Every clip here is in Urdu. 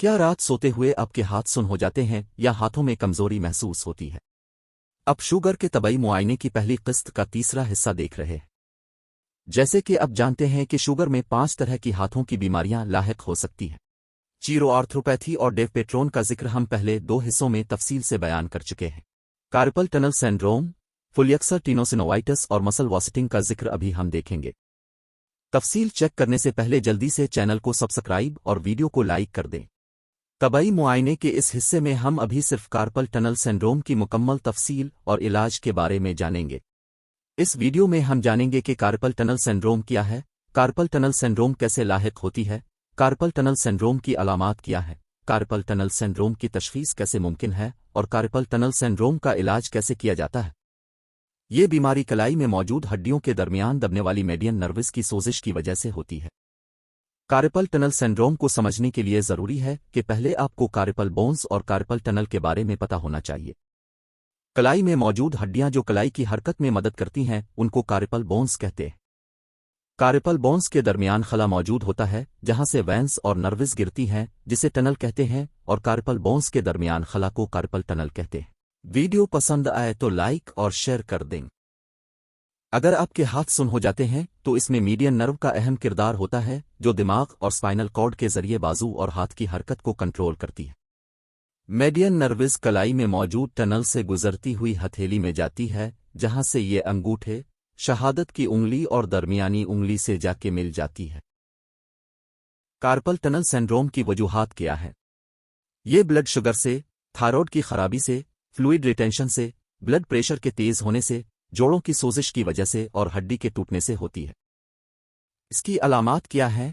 کیا رات سوتے ہوئے آپ کے ہاتھ سن ہو جاتے ہیں یا ہاتھوں میں کمزوری محسوس ہوتی ہے؟ اب شوگر کے طبی معائنے کی پہلی قسط کا تیسرا حصہ دیکھ رہے ہیں۔ جیسے کہ اب جانتے ہیں کہ شوگر میں 5 طرح کی ہاتھوں کی بیماریاں لاحق ہو سکتی ہیں۔ چیرو آرتھروپیتھی اور ڈیو پیٹرون کا ذکر ہم پہلے 2 حصوں میں تفصیل سے بیان کر چکے ہیں۔ کارپل ٹنل سنڈروم، فولیکسر ٹینوسینوائٹس اور مسل واسٹنگ کا ذکر ابھی ہم دیکھیں گے۔ تفصیل چیک کرنے سے پہلے جلدی سے چینل کو سبسکرائب اور ویڈیو کو لائک کر دیں۔ طبی معائنے کے اس حصے میں ہم ابھی صرف کارپل ٹنل سنڈروم کی مکمل تفصیل اور علاج کے بارے میں جانیں گے۔ اس ویڈیو میں ہم جانیں گے کہ کارپل ٹنل سنڈروم کیا ہے، کارپل ٹنل سنڈروم کیسے لاحق ہوتی ہے، کارپل ٹنل سنڈروم کی علامات کیا ہے، کارپل ٹنل سنڈروم کی تشخیص کیسے ممکن ہے اور کارپل ٹنل سنڈروم کا علاج کیسے کیا جاتا ہے۔ یہ بیماری کلائی میں موجود ہڈیوں کے درمیان دبنے والی میڈین نروس کی سوزش کی وجہ سے ہوتی ہے۔ کارپل ٹنل سنڈروم کو سمجھنے کے لیے ضروری ہے کہ پہلے آپ کو کارپل بونز اور کارپل ٹنل کے بارے میں پتہ ہونا چاہیے۔ کلائی میں موجود ہڈیاں جو کلائی کی حرکت میں مدد کرتی ہیں ان کو کارپل بونز کہتے ہیں۔ کارپل بونز کے درمیان خلا موجود ہوتا ہے جہاں سے وینس اور نروس گرتی ہیں جسے ٹنل کہتے ہیں، اور کارپل بونز کے درمیان خلا کو کارپل ٹنل کہتے ہیں۔ ویڈیو پسند آئے تو لائک اور شیئر کر دیں۔ اگر آپ کے ہاتھ سن ہو جاتے ہیں تو اس میں میڈین نرو کا اہم کردار ہوتا ہے جو دماغ اور سپائنل کارڈ کے ذریعے بازو اور ہاتھ کی حرکت کو کنٹرول کرتی ہے۔ میڈین نروس کلائی میں موجود ٹنل سے گزرتی ہوئی ہتھیلی میں جاتی ہے جہاں سے یہ انگوٹھے، شہادت کی انگلی اور درمیانی انگلی سے جا کے مل جاتی ہے۔ کارپل ٹنل سنڈروم کی وجوہات کیا ہیں؟ یہ بلڈ شوگر سے، تھائرائیڈ کی خرابی سے، فلوئڈ ریٹینشن سے، بلڈ پریشر کے تیز ہونے سے، جوڑوں کی سوزش کی وجہ سے اور ہڈی کے ٹوٹنے سے ہوتی ہے۔ اس کی علامات کیا ہیں؟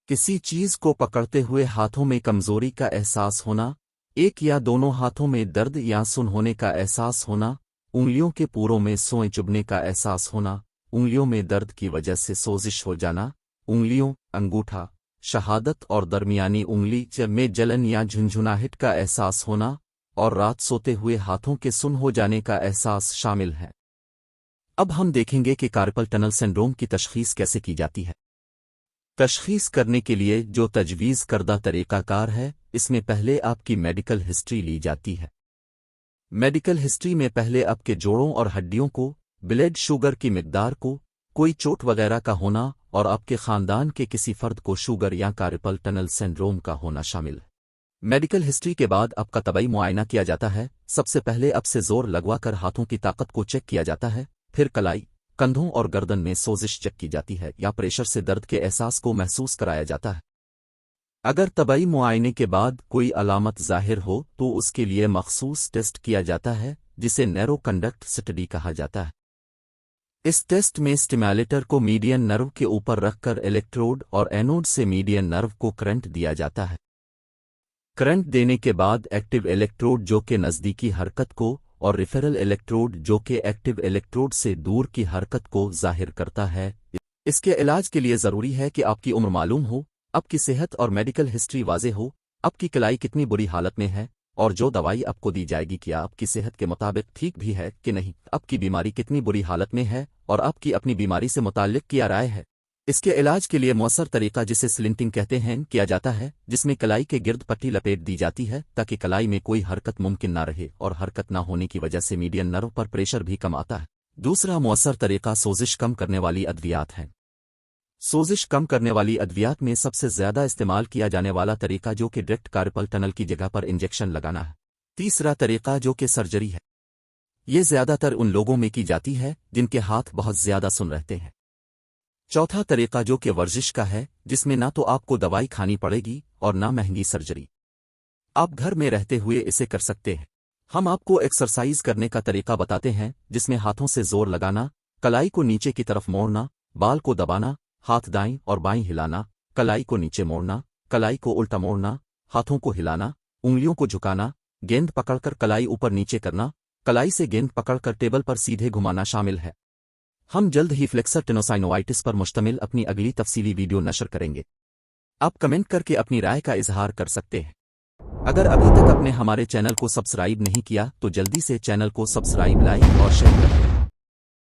کسی چیز کو پکڑتے ہوئے ہاتھوں میں کمزوری کا احساس ہونا، ایک یا دونوں ہاتھوں میں درد یا سن ہونے کا احساس ہونا، انگلیوں کے پوروں میں سوئیں چبھنے کا احساس ہونا، انگلیوں میں درد کی وجہ سے سوزش ہو جانا، انگلیوں، انگوٹھا، شہادت اور درمیانی انگلی میں جلن یا جھنجھناہٹ کا احساس ہونا، اور رات سوتے ہوئے ہاتھوں کے سن ہو جانے کا احساس شامل ہے۔ اب ہم دیکھیں گے کہ کارپل ٹنل سنڈروم کی تشخیص کیسے کی جاتی ہے۔ تشخیص کرنے کے لیے جو تجویز کردہ طریقہ کار ہے، اس میں پہلے آپ کی میڈیکل ہسٹری لی جاتی ہے۔ میڈیکل ہسٹری میں پہلے آپ کے جوڑوں اور ہڈیوں کو، بلڈ شوگر کی مقدار کو، کوئی چوٹ وغیرہ کا ہونا اور آپ کے خاندان کے کسی فرد کو شوگر یا کارپل ٹنل سنڈروم کا ہونا شامل ہے۔ میڈیکل ہسٹری کے بعد آپ کا طبی معائنہ کیا جاتا ہے۔ سب سے پہلے آپ سے زور لگوا کر ہاتھوں کی طاقت کو چیک کیا جاتا ہے، پھر کلائی، کندھوں اور گردن میں سوزش چیک کی جاتی ہے یا پریشر سے درد کے احساس کو محسوس کرایا جاتا ہے۔ اگر طبی معائنے کے بعد کوئی علامت ظاہر ہو تو اس کے لیے مخصوص ٹیسٹ کیا جاتا ہے جسے نیرو کنڈکٹ اسٹڈی کہا جاتا ہے۔ اس ٹیسٹ میں اسٹیمیولیٹر کو میڈین نرو کے اوپر رکھ کر الیکٹروڈ اور اینوڈ سے میڈین نرو کو کرنٹ دیا جاتا ہے۔ کرنٹ دینے کے بعد ایکٹیو الیکٹروڈ جو کہ نزدیکی حرکت کو اور ریفرل الیکٹروڈ جو کہ ایکٹیو الیکٹروڈ سے دور کی حرکت کو ظاہر کرتا ہے۔ اس کے علاج کے لیے ضروری ہے کہ آپ کی عمر معلوم ہو، آپ کی صحت اور میڈیکل ہسٹری واضح ہو، آپ کی کلائی کتنی بری حالت میں ہے، اور جو دوائی آپ کو دی جائے گی کیا آپ کی صحت کے مطابق ٹھیک بھی ہے کہ نہیں، آپ کی بیماری کتنی بری حالت میں ہے اور آپ کی اپنی بیماری سے متعلق کیا رائے ہے۔ اس کے علاج کے لیے مؤثر طریقہ جسے سلنٹنگ کہتے ہیں کیا جاتا ہے، جس میں کلائی کے گرد پٹی لپیٹ دی جاتی ہے تاکہ کلائی میں کوئی حرکت ممکن نہ رہے، اور حرکت نہ ہونے کی وجہ سے میڈین نرو پر پریشر بھی کم آتا ہے۔ دوسرا مؤثر طریقہ سوزش کم کرنے والی ادویات ہیں۔ سوزش کم کرنے والی ادویات میں سب سے زیادہ استعمال کیا جانے والا طریقہ جو کہ ڈائریکٹ کارپل ٹنل کی جگہ پر انجیکشن لگانا ہے۔ تیسرا طریقہ جو کہ سرجری ہے، یہ زیادہ تر ان لوگوں میں کی جاتی ہے جن کے ہاتھ بہت زیادہ سن رہتے ہیں۔ چوتھا طریقہ جو کہ ورزش کا ہے، جس میں نہ تو آپ کو دوائی کھانی پڑے گی اور نہ مہنگی سرجری، آپ گھر میں رہتے ہوئے اسے کر سکتے ہیں۔ ہم آپ کو ایکسرسائز کرنے کا طریقہ بتاتے ہیں جس میں ہاتھوں سے زور لگانا، کلائی کو نیچے کی طرف موڑنا، بال کو دبانا، ہاتھ دائیں اور بائیں ہلانا، کلائی کو نیچے موڑنا، کلائی کو الٹا موڑنا، ہاتھوں کو ہلانا، انگلیوں کو جھکانا، گیند پکڑ کر کلائی اوپر نیچے کرنا، کلائی سے گیند پکڑ کر ٹیبل پر سیدھے گھمانا شامل ہے۔ ہم جلد ہی فلیکسر ٹینوسائنوائٹس پر مشتمل اپنی اگلی تفصیلی ویڈیو نشر کریں گے۔ آپ کمنٹ کر کے اپنی رائے کا اظہار کر سکتے ہیں۔ اگر ابھی تک آپ نے ہمارے چینل کو سبسکرائب نہیں کیا تو جلدی سے چینل کو سبسکرائب، لائک اور شیئر کریں۔